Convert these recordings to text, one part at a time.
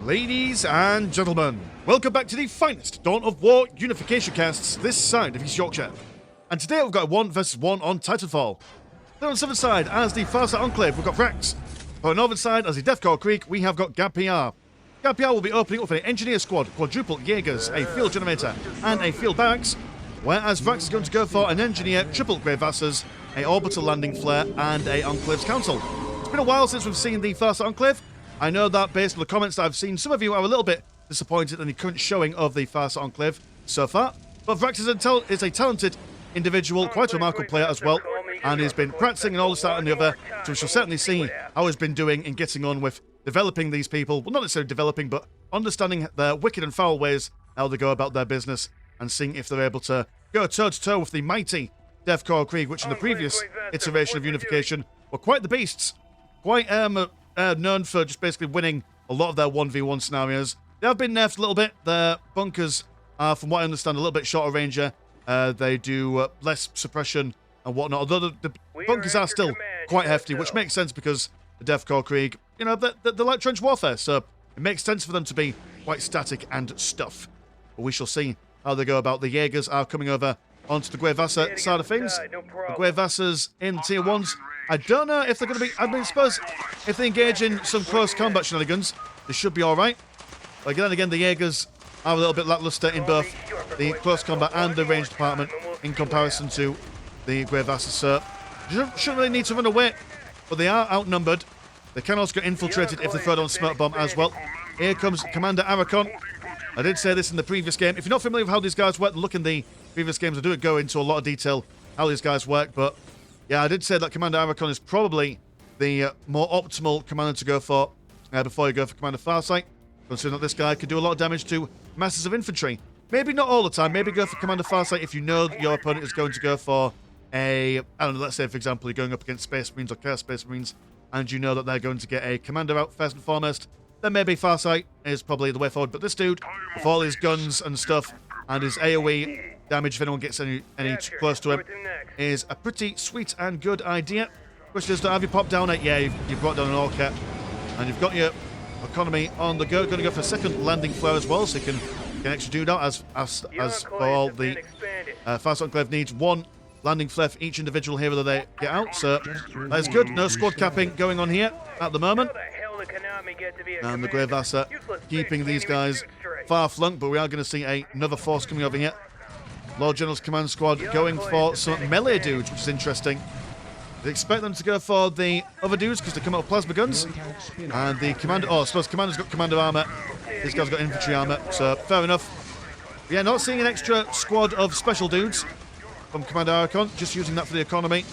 Ladies and gentlemen, welcome back to the finest Dawn of War Unification casts this side of East Yorkshire. And today we've got a 1 vs 1 on Titanfall. Then on the southern side, as the Farsight Enclave, we've got Vrax. On the northern side, as the Deathcore Krieg, we have got GabPR. GabPR will be opening up with an engineer squad, quadruple Jaegers, a field generator, and a field barracks, whereas Vrax is going to go for an engineer, triple Grey Vassars, a orbital landing flare, and a Enclave's Council. It's been a while since we've seen the Farsight Enclave. I know that based on the comments that I've seen, some of you are a little bit disappointed in the current showing of the Farsight Enclave so far. But Vrax is a talented individual, quite a remarkable player as well, and he's been practicing and all this, that and the other, so we shall certainly see how he's been doing in getting on with developing these people. Well, not necessarily developing, but understanding their wicked and foul ways, how they go about their business, and seeing if they're able to go toe-to-toe with the mighty Deathcore Krieg, which in the previous iteration of Unification were quite the beasts. Quite known for just basically winning a lot of their 1v1 scenarios. They have been nerfed a little bit. Their bunkers are, from what I understand, a little bit shorter ranger. They do less suppression and whatnot, although the bunkers are still quite hefty, which makes sense because the Deathcore Krieg, you know, they're like trench warfare, so it makes sense for them to be quite static and stuff. But we shall see how they go about. The Jaegers are coming over onto the Grey Vassar side of things. The Grey Vassars in the tier 1s. I don't know if they're going to be... I mean, I suppose if they engage in some close combat shenanigans, they should be alright. But again, the Jaegers are a little bit lackluster in both the close combat and the range department in comparison to the Grey Vassars. So you shouldn't really need to run away, but they are outnumbered. They can also get infiltrated if they throw down a smoke bomb as well. Here comes Commander Arakon. I did say this in the previous game. If you're not familiar with how these guys work, look in the previous games. I do go into a lot of detail how these guys work, but yeah, I did say that Commander Arakon is probably the more optimal commander to go for before you go for Commander Farsight, considering that this guy could do a lot of damage to masses of infantry. Maybe not all the time. Maybe go for Commander Farsight if you know that your opponent is going to go for a... I don't know, let's say, for example, you're going up against Space Marines or Chaos Space Marines, and you know that they're going to get a commander out first and foremost. Then maybe Farsight is probably the way forward. But this dude, with all his guns and stuff, and his AoE damage, if anyone gets any too close to him, is a pretty sweet and good idea. Question is, have you popped down it? Yeah, you've brought down an all-cap, and you've got your economy on the go. Going to go for a second landing flare as well, so you can get an extra dude out, as for all the Farsight Enclave needs one landing flare for each individual hero that they get out, so that is good. No squad capping going on here at the moment. And the Grey Vassar keeping these guys far flanked, but we are going to see another force coming over here. Lord General's command squad going for some melee dudes, which is interesting. They expect them to go for the other dudes because they come out with plasma guns. And the commander... Oh, I suppose commander's got commander armor. This guy's got infantry armor, so fair enough. But yeah, not seeing an extra squad of special dudes from Commander Arakon, just using that for the economy.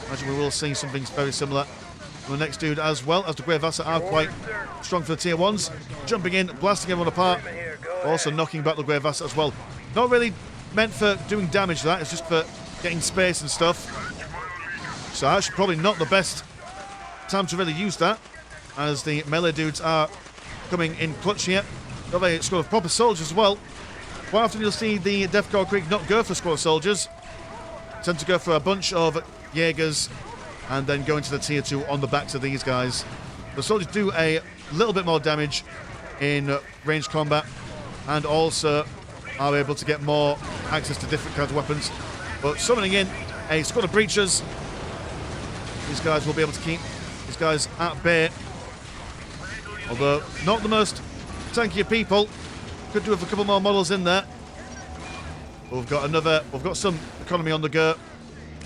Imagine we will see something very similar from the next dude as well, as the Grey Vassar are quite strong for the tier 1s. Jumping in, blasting everyone apart. Also knocking back the Grey Vassar as well. Not really meant for doing damage, that. It's just for getting space and stuff. So actually probably not the best time to really use that, as the melee dudes are coming in clutch here. Got a squad of proper soldiers as well. Quite often you'll see the Deathcore Krieg not go for squad of soldiers. Tend to go for a bunch of Jaegers and then go into the tier 2 on the backs of these guys. The soldiers do a little bit more damage in ranged combat and also are able to get more access to different kinds of weapons. But summoning in a squad of breachers, these guys will be able to keep these guys at bay. Although not the most tanky of people. Could do with a couple more models in there. But we've got some economy on the go.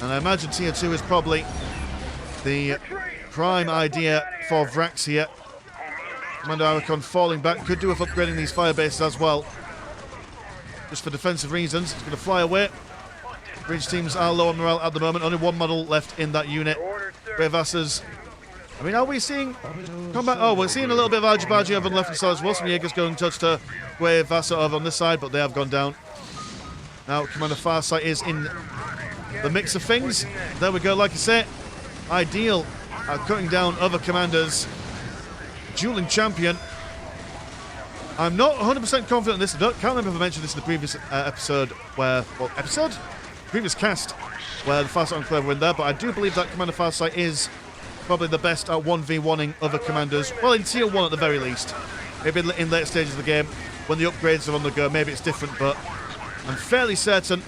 And I imagine tier 2 is probably the prime idea for Vrax here. Commander Arakon falling back. Could do with upgrading these fire bases as well, just for defensive reasons. It's going to fly away. Bridge teams are low on morale at the moment. Only one model left in that unit. Grey Vassars. I mean, are we seeing combat? Oh, we're seeing a little bit of argy-bargy over on the left-hand side as well. Some Jaegers going to Grey Vassar over on this side, but they have gone down. Now, Commander Farsight is in the mix of things. There we go, like I say. Ideal at cutting down other commanders. Dueling champion. I'm not 100% confident in this. Can't remember if I mentioned this in the previous episode where... Well, episode? Previous cast where the Farsight Enclave were in there, but I do believe that Commander Farsight is probably the best at 1v1ing other commanders. Well, in tier 1 at the very least. Maybe in late stages of the game, when the upgrades are on the go, maybe it's different, but I'm fairly certain.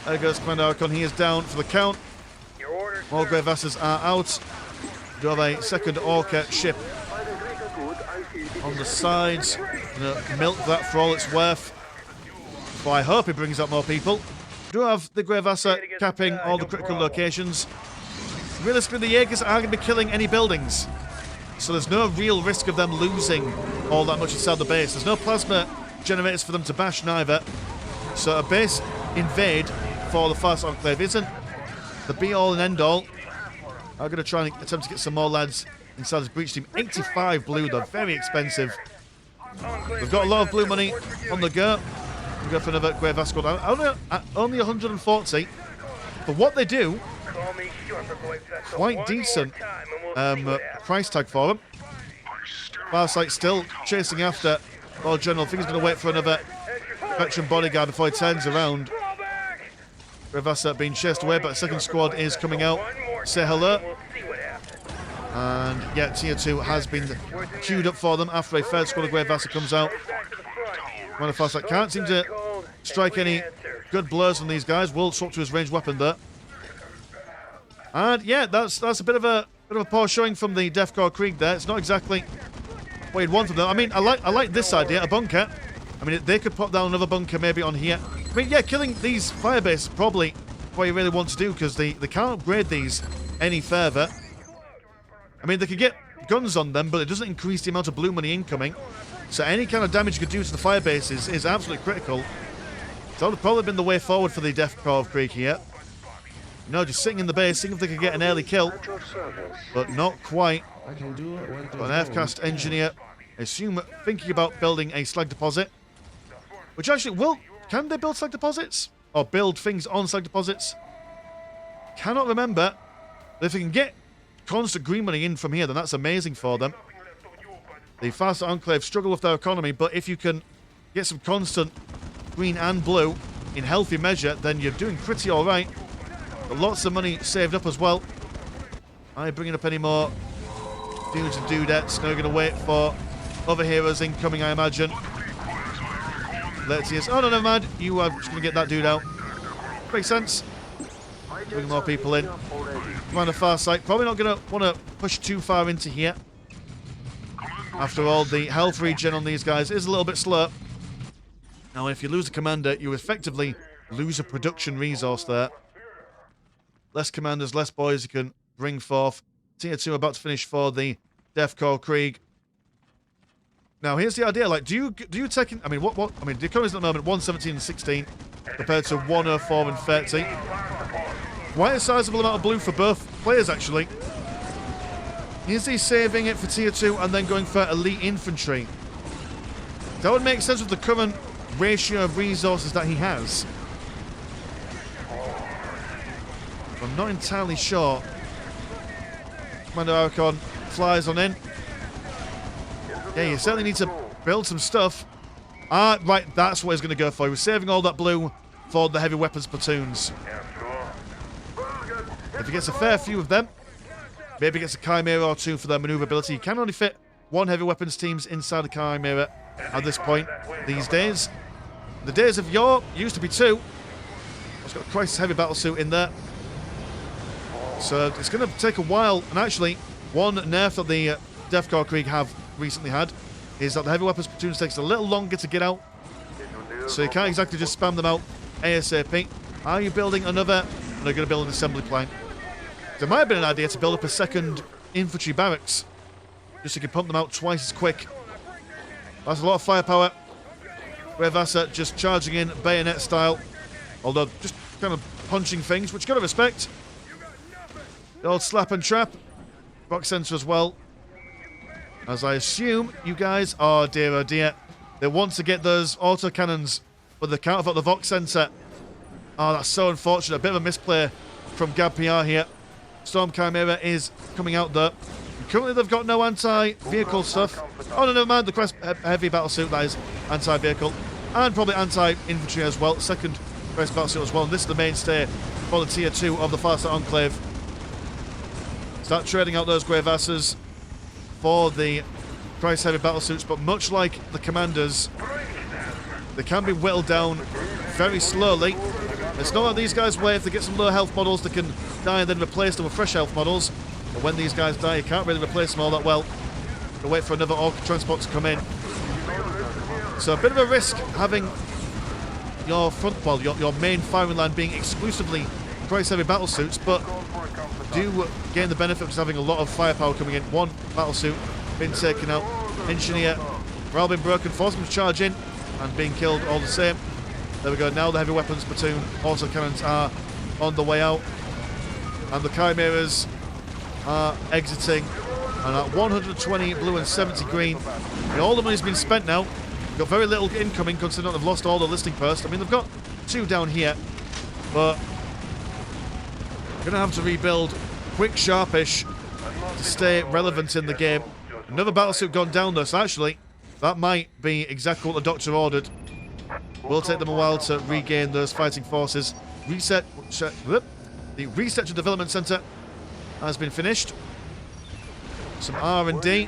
There goes Commander Archon. He is down for the count. All Grey Vassals are out. We do have a second Orca ship on the sides. Gonna milk that for all it's worth. But I hope it brings up more people. We do have the Grey Vassal capping all the critical locations. Realistically, the Jaegers aren't going to be killing any buildings. So there's no real risk of them losing all that much inside the base. There's no plasma generators for them to bash neither. So a base invade for the Farsight Enclave isn't the be-all and end-all. I'm going to try and attempt to get some more lads inside this breach team. 85 blue, though. Very expensive. We've got a lot of blue money on the go. We'll go for another Grey Vassal squad. Only 140. But what they do, quite decent price tag for them. Farsight still chasing after Lord General. I think he's going to wait for another veteran bodyguard before he turns around. Grey Vassal being chased away, but a second squad is coming out. Say hello. And yeah, tier 2 has been queued up for them after a third squad of Grey Vassal comes out. Commander Farsight can't seem to strike any good blows on these guys. Will swap to his ranged weapon there. And yeah, that's a bit of a poor showing from the Deathcore Krieg there. It's not exactly what you'd want from them. I mean, I like this idea, a bunker. I mean, they could put down another bunker maybe on here. I mean, yeah, killing these firebases is probably what you really want to do, because they can't upgrade these any further. I mean, they could get guns on them, but it doesn't increase the amount of blue money incoming. So any kind of damage you could do to the firebases is absolutely critical. So that would have probably been the way forward for the Deathcore of Krieg here. No, just sitting in the base, seeing if they could get an early kill. But not quite. Got an F-cast engineer, I assume, thinking about building a slag deposit. Which actually, can they build slag deposits? Or build things on slag deposits? Cannot remember. But if they can get constant green money in from here, then that's amazing for them. The Farsight Enclave struggle with their economy, but if you can get some constant green and blue in healthy measure, then you're doing pretty alright. Lots of money saved up as well. Are you bringing up any more dudes and dudettes? No, we're going to wait for other heroes incoming, I imagine. Let's see. Oh, no, never mind. You are just going to get that dude out. Makes sense. Bring more people in. Commander Farsight. Probably not going to want to push too far into here. After all, the health regen on these guys is a little bit slow. Now, if you lose a commander, you effectively lose a production resource there. Less commanders, less boys you can bring forth. Tier 2 about to finish for the Deathcore Krieg. Now, here's the idea. Like, do you take in, I mean, I mean, the economy's at the moment 117 and 16 compared to 104 and 30. Quite a sizable amount of blue for both players, actually. Is he saving it for tier 2 and then going for elite infantry? That would make sense with the current ratio of resources that he has. I'm not entirely sure. Commander Archon flies on in. Yeah, you certainly need to build some stuff. Ah, right, that's what he's going to go for. He was saving all that blue for the heavy weapons platoons. If he gets a fair few of them, maybe gets a Chimera or two for their maneuverability. You can only fit one heavy weapons teams inside a Chimera at this point these days. The days of yore used to be two. It's got a Crisis heavy battlesuit in there. So it's going to take a while. And actually, one nerf that the Deathcore Krieg have recently had is that the heavy weapons platoons takes a little longer to get out. So you can't exactly just spam them out ASAP. Are you building another? No, you're going to build an assembly plant. There might have been an idea to build up a second infantry barracks. Just so you can pump them out twice as quick. That's a lot of firepower. Grey Vassal just charging in bayonet style. Although just kind of punching things, which you got to respect. The old slap and trap. Box center as well. As I assume you guys, oh dear, they want to get those autocannons, but they can't afford the Vox Center. Oh, that's so unfortunate. A bit of a misplay from GabPR here. Storm Chimera is coming out though. Currently they've got no anti-vehicle stuff. Oh no, never mind. The Crest heavy battlesuit, that is anti-vehicle. And probably anti-infantry as well. Second Crest battlesuit as well. And this is the mainstay for the tier 2 of the Farsight Enclave. Start trading out those Grey Vassals for the price-heavy battlesuits, but much like the commanders, they can be whittled down very slowly. It's not like these guys where if they get some low health models, they can die and then replace them with fresh health models. But when these guys die, you can't really replace them all that well. You wait for another Orca transport to come in. So a bit of a risk having your front, well, your main firing line being exclusively price-heavy battlesuits, but do gain the benefit of just having a lot of firepower coming in. One battlesuit being taken out. Engineer, morale being broken, forcing them to charge in and being killed all the same. There we go, now the heavy weapons platoon autocannons are on the way out. And the Chimeras are exiting. And at 120 blue and 70 green, all the money's been spent now. They've got very little incoming considering they've lost all the listing posts. I mean, they've got 2 down here, but going to have to rebuild quick, sharpish to stay relevant in the game. Another battlesuit gone down though, so actually that might be exactly what the Doctor ordered. Will take them a while to regain those fighting forces. The reset to development center has been finished. Some R&D.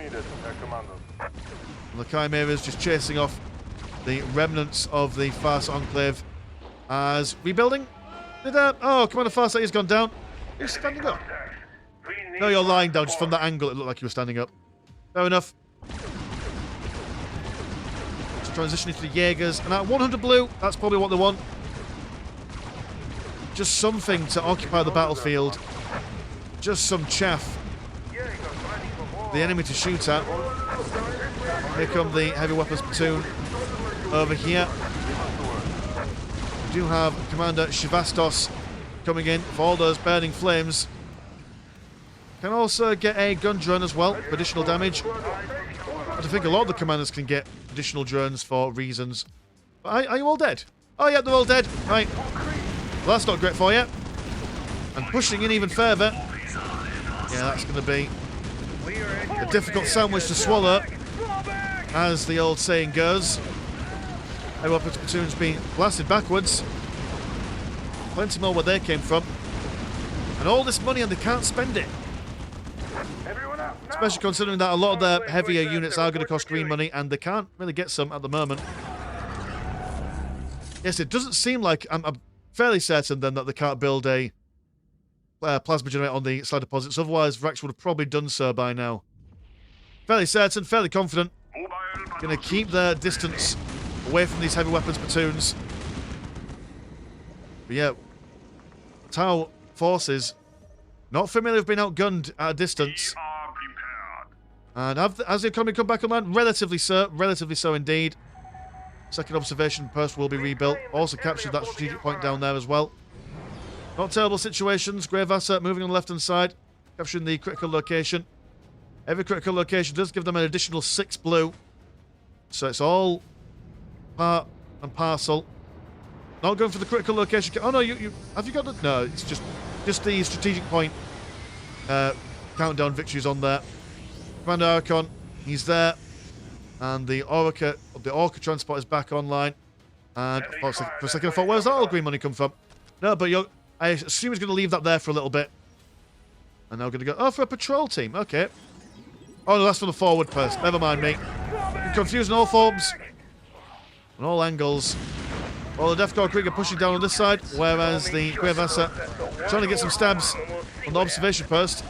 The Chimeras just chasing off the remnants of the Farsight Enclave as rebuilding. Oh, Commander Farsight has gone down. You're standing up. No, you're lying down. Just from that angle, it looked like you were standing up. Fair enough. Just transitioning to the Jaegers. And at 100 blue, that's probably what they want. Just something to occupy the battlefield. Just some chaff. The enemy to shoot at. Here come the heavy weapons platoon over here. We do have Commander Shivastos coming in for all those burning flames. Can also get a gun drone as well for additional damage. I think a lot of the commanders can get additional drones for reasons. But are you all dead? Oh yeah, they're all dead. Right. Well, that's not great for you. And pushing in even further. Yeah, that's going to be a difficult sandwich to swallow, as the old saying goes. Heavy weapons platoons being blasted backwards. Plenty more where they came from. And all this money and they can't spend it. Especially considering that a lot of their heavier units are going to cost green money and they can't really get some at the moment. Yes, it doesn't seem like... I'm fairly certain then that they can't build a plasma generator on the slide deposits. Otherwise, Vrax would have probably done so by now. Fairly certain, fairly confident. Going to keep their distance away from these heavy weapons platoons. But yeah, Tau forces not familiar with being outgunned at a distance. And has the economy come back online? Relatively so indeed. Second observation post will be rebuilt. Also captured that strategic point down there as well. Not terrible situations. Grey Vassa moving on the left-hand side, capturing the critical location. Every critical location does give them an additional 6 blue. So it's all part and parcel. Not going for the critical location. Oh no, you have you got the... No, it's just the strategic point. Countdown victories on there. Commander Archon, he's there. And the Orca transport is back online. And for a second I thought, where's that all green money come from? No, but I assume he's going to leave that there for a little bit. And now we're going to go... Oh, for a patrol team. Okay. Oh, no, that's for the forward post. Never mind me. Confusing all forms. On all angles. Well, the Deathcore Krieg are pushing down on this side, whereas the Grey Vassa trying to get some stabs on the observation post.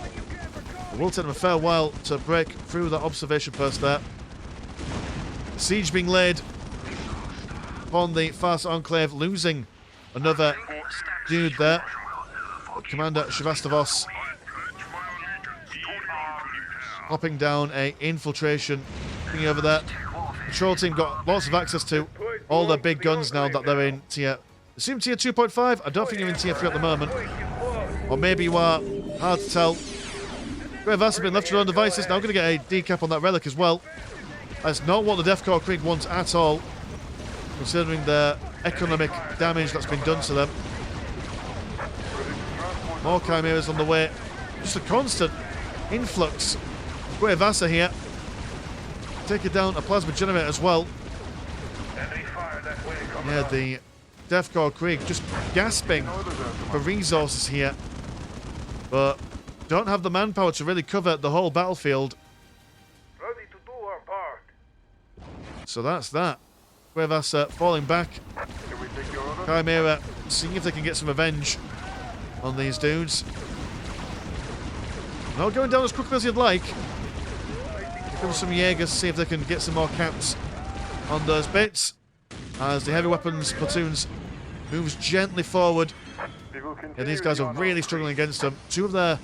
It will take them a fair while to break through that observation post there. Siege being laid upon the Farsight Enclave, losing another dude there. Commander Shivastos hopping down a infiltration thing over there. Patrol team got lots of access to all their big guns now that they're in tier... Assume tier 2.5? I don't think you're in tier 3 at the moment. Or maybe you are. Hard to tell. Grey Vassa have been left to their own devices. Now I'm going to get a decap on that relic as well. That's not what the Deathcore Krieg wants at all, considering the economic damage that's been done to them. More Chimeras on the way. Just a constant influx. Grey Vassa here. Taking down a plasma generator as well. Yeah, the Deathcore Krieg just gasping for resources here. But don't have the manpower to really cover the whole battlefield. So that's that. Cuevas falling back. Chimera seeing if they can get some revenge on these dudes. Not going down as quickly as you'd like. Here comes some Jaegers, see if they can get some more caps on those bits. As the heavy weapons platoons moves gently forward. Yeah, these guys are really struggling against them. Two of their,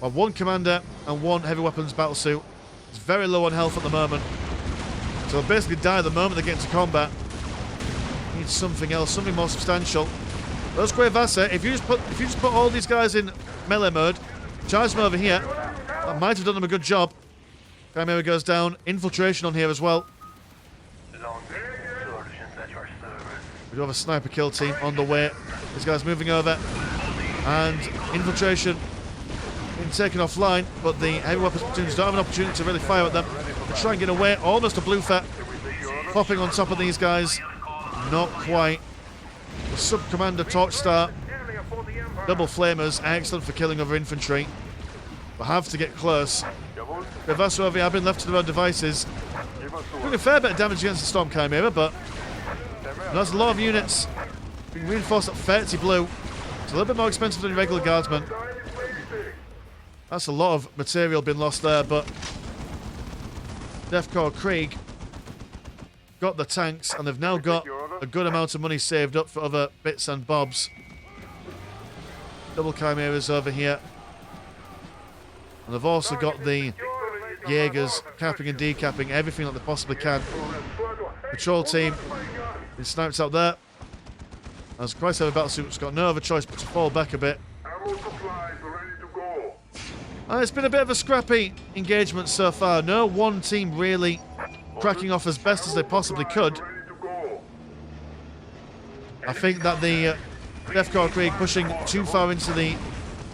well, one commander and one heavy weapons battlesuit. It's very low on health at the moment. So they'll basically die the moment they get into combat. Need something else, something more substantial. Those Cuevas, if you just put all these guys in melee mode, charge them over here, that might have done them a good job. Chimera goes down. Infiltration on here as well. We do have a sniper kill team on the way. These guys moving over. And infiltration being taken offline, but the heavy weapons platoons don't have an opportunity to really fire at them. They try and get away. Almost a blue fet. Popping on top of these guys. Not quite. The sub-commander Torch Star. Double flamers. Excellent for killing other infantry. But have to get close. Cuevas over here have been left to their own devices. Doing a fair bit of damage against the Storm Chimera, but that's a lot of units being reinforced at 30 blue. It's a little bit more expensive than a regular guardsman. That's a lot of material being lost there, but DEFCOR Krieg got the tanks, and they've now got a good amount of money saved up for other bits and bobs. Double Chimeras over here. And they've also got the Jaegers capping and decapping everything that they possibly can. Patrol team is sniped out there. As Christ Heavy Battlesuit's got no other choice but to fall back a bit. It's been a bit of a scrappy engagement so far. No one team really cracking off as best as they possibly could. I think that the DEFCOR Krieg pushing too far into the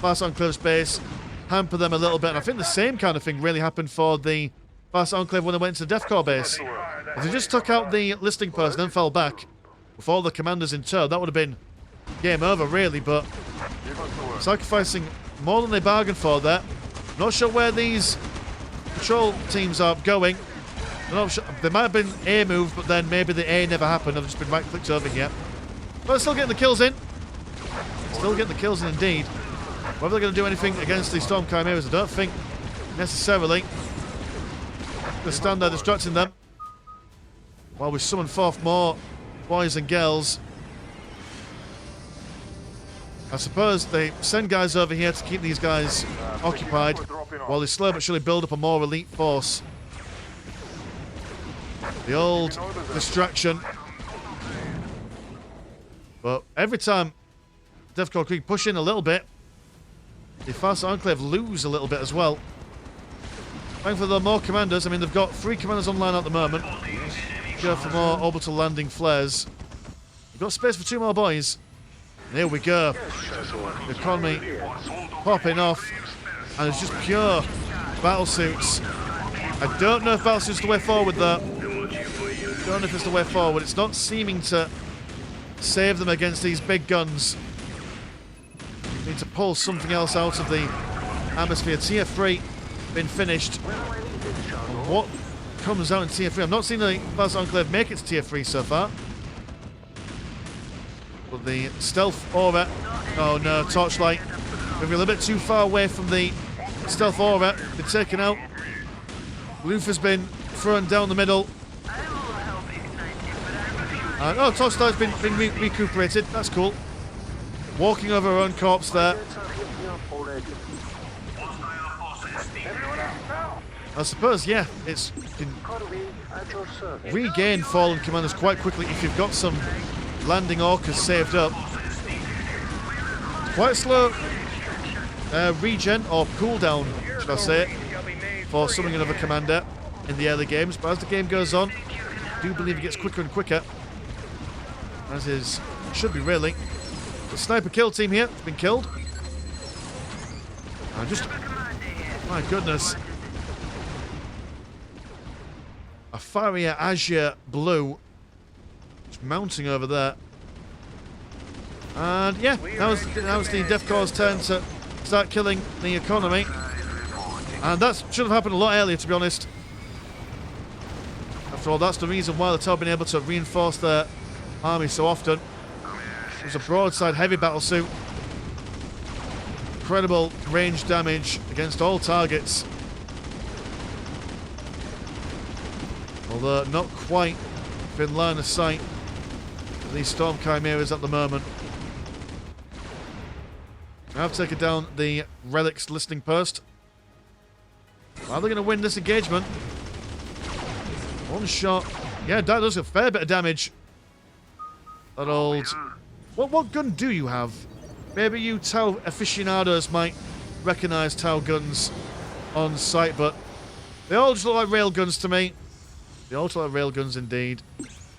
Farsight Enclave space hamper them a little bit. And I think the same kind of thing really happened for the Farsight Enclave when they went to the DEFCOR base. If they just took out the listing post and then fell back with all the commanders in tow, that would have been game over, really. But sacrificing more than they bargained for there. Not sure where these patrol teams are going. I'm not sure. There might have been A move, but then maybe the A never happened. I've just been right-clicked over here. But still getting the kills in. Still getting the kills in indeed. Whether they're going to do anything against the Storm Chimeras, I don't think necessarily. They stand there distracting them while we summon forth more boys and girls. I suppose they send guys over here to keep these guys occupied while they slow but surely build up a more elite force. The old distraction. But every time DEFCOR Krieg push in a little bit, the Farsight Enclave lose a little bit as well. Thankfully, there are more commanders. I mean, they've got 3 commanders online at the moment. Go for more orbital landing flares. We've got space for 2 more boys. And here we go. The economy popping off. And it's just pure battlesuits. I don't know if battlesuits are the way forward, though. Don't know if it's the way forward. It's not seeming to save them against these big guns. Need to pull something else out of the atmosphere. Tier 3 been finished. And what comes out in Tier 3? I've not seen the Farsight Enclave make it to Tier 3 so far. But the stealth aura. Oh no, torchlight. Moving a little bit too far away from the stealth aura. Been taken out. Loof has been thrown down the middle. And, oh, torchlight's been recuperated. That's cool. Walking over our own corpse there. I suppose, yeah, it's can regain fallen commanders quite quickly if you've got some landing orcas saved up. Quite slow regen or cooldown, should I say, for summoning another commander in the early games. But as the game goes on, I do believe it gets quicker and quicker. As is, should be really. The sniper kill team here has been killed. And just, my goodness. A Faria Azure Blue just mounting over there. And yeah, now it's the DEFCOR's turn to start killing the economy. And that should have happened a lot earlier, to be honest. A After all, that's the reason why the Tau have been able to reinforce their army so often. It was a broadside heavy battlesuit. Incredible range damage against all targets. Although not quite within line of sight of these Storm Chimeras at the moment. I've taken down the Relics listening post. Are they going to win this engagement? One shot. Yeah, that does a fair bit of damage. That old... What gun do you have? Maybe you Tau aficionados might recognise Tau guns on sight, but they all just look like rail guns to me. They all look like rail guns indeed.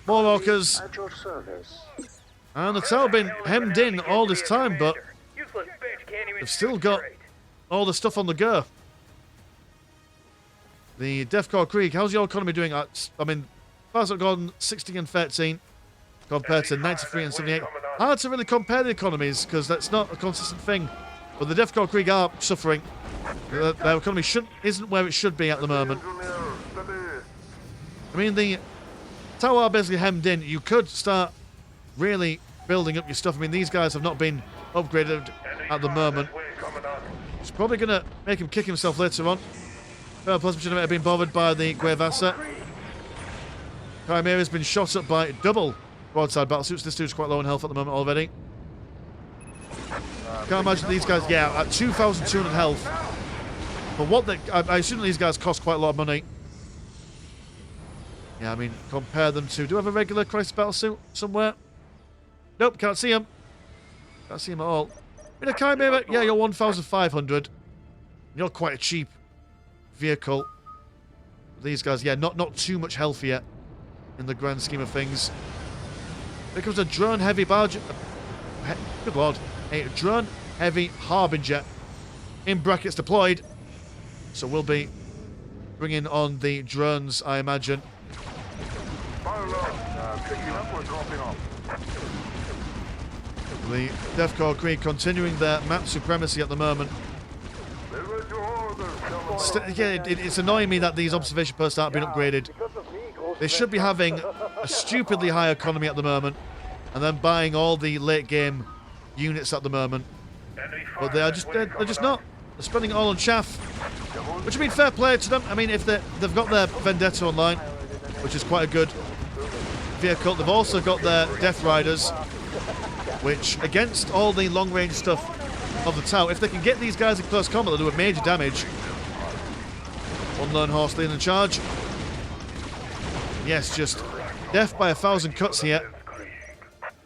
More walkers. And the Tau have been hemmed in all this time, but they've still got all the stuff on the go. The Deathcore Krieg, how's your economy doing? I mean, Farsight gone 60 and 13 compared to 93 and 78. Hard to really compare the economies because that's not a consistent thing. But the Deathcore Krieg are suffering. Their economy isn't where it should be at the moment. I mean, the Tau are basically hemmed in. You could start really building up your stuff. I mean, these guys have not been upgraded at the moment. It's probably going to make him kick himself later on. Plus, we shouldn't have been bothered by the Guevasa. Chimera's been shot up by double broadside battlesuits. This dude's quite low in health at the moment already. Can't imagine these guys, yeah, at 2,200 health. But what they, I assume these guys cost quite a lot of money. Yeah, I mean, compare them to... Do we have a regular crisis battlesuit somewhere? Nope, can't see him. Can't see him at all. In a Chimera, yeah, you're 1,500. You're quite a cheap vehicle. These guys, yeah, not too much health yet in the grand scheme of things. Here comes a drone-heavy barge. Good lord. A drone-heavy Harbinger in brackets deployed. So we'll be bringing on the drones, I imagine. The Deathcore Krieg continuing their map supremacy at the moment. It's annoying me that these observation posts aren't being upgraded. They should be having a stupidly high economy at the moment and then buying all the late game units at the moment. But they're just not. They're spending it all on chaff. Which, I mean, fair play to them. I mean, if they've got their Vendetta online, which is quite a good vehicle. They've also got their Death Riders, which, against all the long-range stuff of the Tau, if they can get these guys in close combat, they'll do major damage. One lone horse leading the charge. Yes, just death by 1,000 cuts here.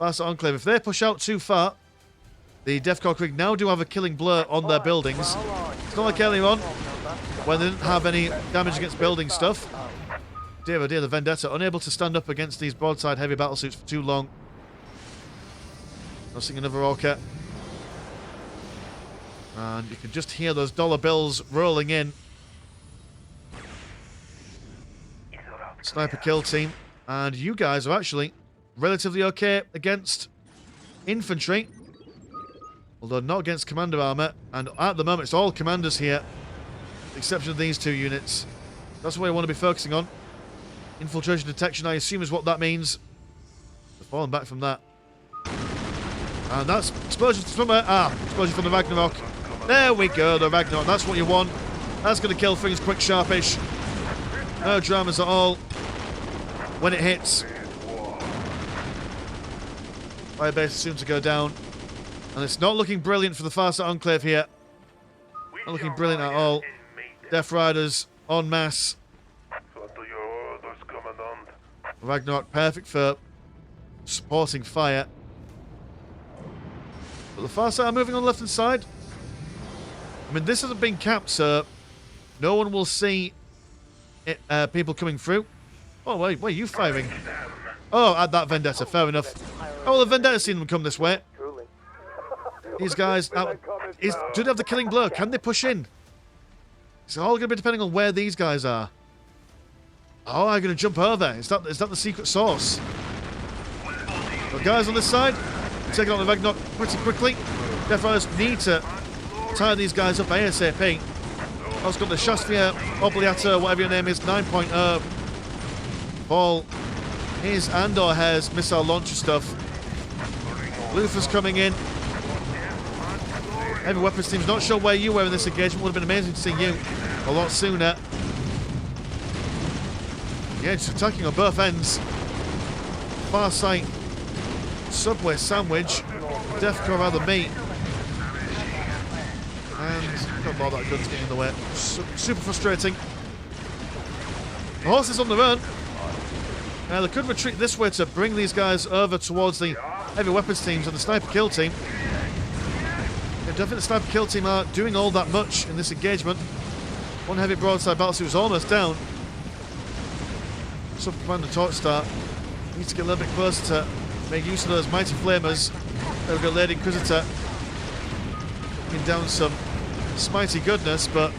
Farsight Enclave. If they push out too far, the Deathcore Krieg now do have a killing blow on their buildings. It's not like earlier on, when they didn't have any damage against building stuff. Dear oh dear, the Vendetta, unable to stand up against these broadside heavy battlesuits for too long. I'll sing another orca. And you can just hear those dollar bills rolling in. Sniper kill team. And you guys are actually relatively okay against infantry. Although not against commander armor. And at the moment, it's all commanders here. With the exception of these two units. That's what I want to be focusing on. Infiltration detection, I assume, is what that means. They're falling back from that. And that's explosion from explosion from the Ragnarok. There we go, the Ragnarok. That's what you want. That's going to kill things quick, sharpish. No dramas at all. When it hits. Firebase is soon to go down. And it's not looking brilliant for the Farsight Enclave here. Not looking brilliant at all. Death Riders en masse. Ragnarok, perfect for supporting fire. But the Farsight are moving on the left-hand side. I mean, this hasn't been capped, so no one will see it, people coming through. Oh, wait, where are you firing? Oh, at that Vendetta, fair enough. Oh, well, the Vendetta seen them come this way. These guys, do they have the killing blow? Can they push in? It's all going to be depending on where these guys are. Oh, I'm going to jump over. Is that the secret source? But guys on this side, taking on the Ragnarok pretty quickly. Death Riders need to tie these guys up ASAP. I've got the Shastia Obliato, whatever your name is, 9.0. all his and/or hers missile launcher stuff. Luther's coming in. Heavy weapons team's not sure where you were in this engagement. Would have been amazing to see you a lot sooner. Yeah, just attacking on both ends. Farsight, Subway Sandwich, Defco rather meat. And got more that gun's getting in the way. Super frustrating. The horses on the run. Now they could retreat this way to bring these guys over towards the heavy weapons teams and the sniper kill team. Yeah, definitely the sniper kill team aren't doing all that much in this engagement. One heavy broadside battlesuit was almost down. Sub-Commander Torch Star needs to get a little bit closer to make use of those mighty flamers. There we go, Lady Inquisitor. Taking down some smitey goodness, but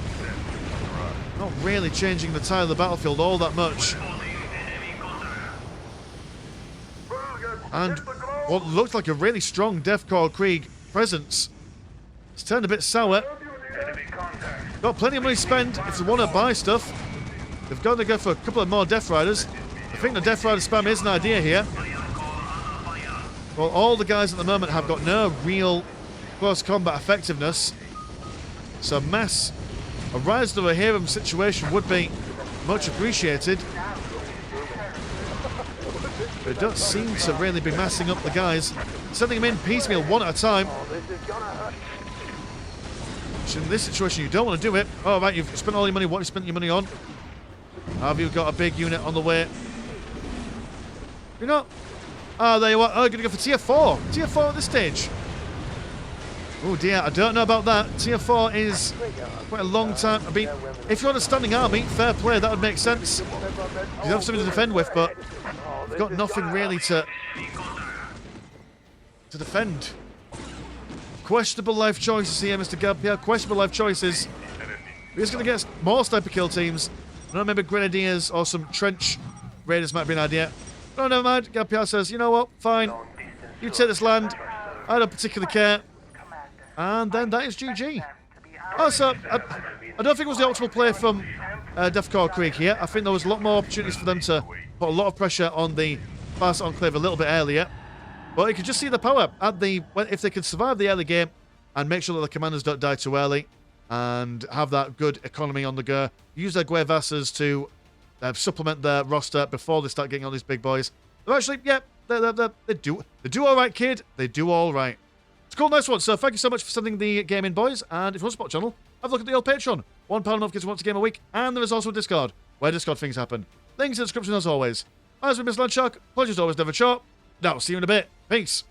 not really changing the tide of the battlefield all that much. And what looked like a really strong Deathcore Krieg presence, it's turned a bit sour. Got plenty of money to spend if they want to buy stuff. They've got to go for a couple of more Death Riders. I think the Death Rider spam is an idea here. Well, all the guys at the moment have got no real close combat effectiveness. So a rise to a hero situation would be much appreciated. But it does seem to really be massing up the guys, sending them in piecemeal one at a time. So in this situation, you don't want to do it. Oh, right, you've spent all your money. What have you spent your money on? Have you got a big unit on the way? You're not. Oh, there you are. Oh, you're going to go for tier 4. Tier 4 at this stage. Oh dear, I don't know about that. Tier 4 is quite a long time. I mean, if you're on a standing army, fair play, that would make sense. You have something to defend with, but you've got nothing really to defend. Questionable life choices here, Mr. GabPR. Questionable life choices. We're just going to get more sniper kill teams. I don't know, maybe Grenadiers or some trench raiders might be an idea. No, never mind. GabPR says, you know what? Fine. You take this land. I don't particularly care. And then that is GG. Oh, so I don't think it was the optimal play from Deathcore Krieg here. I think there was a lot more opportunities for them to put a lot of pressure on the Farsight Enclave a little bit earlier. But you could just see the power at if they could survive the early game and make sure that the commanders don't die too early and have that good economy on the go. Use their Guevasas to supplement their roster before they start getting on these big boys. They're actually, yeah, they do all right, kid. They do all right. It's a cool, nice one. So thank you so much for sending the game in, boys. And if you want to support the channel, have a look at the old Patreon. £1 a month gets you once a game a week. And there is also a Discord, where Discord things happen. Links in the description as always. As with Miss Landshark, pleasure's always never short. Now, see you in a bit. Peace.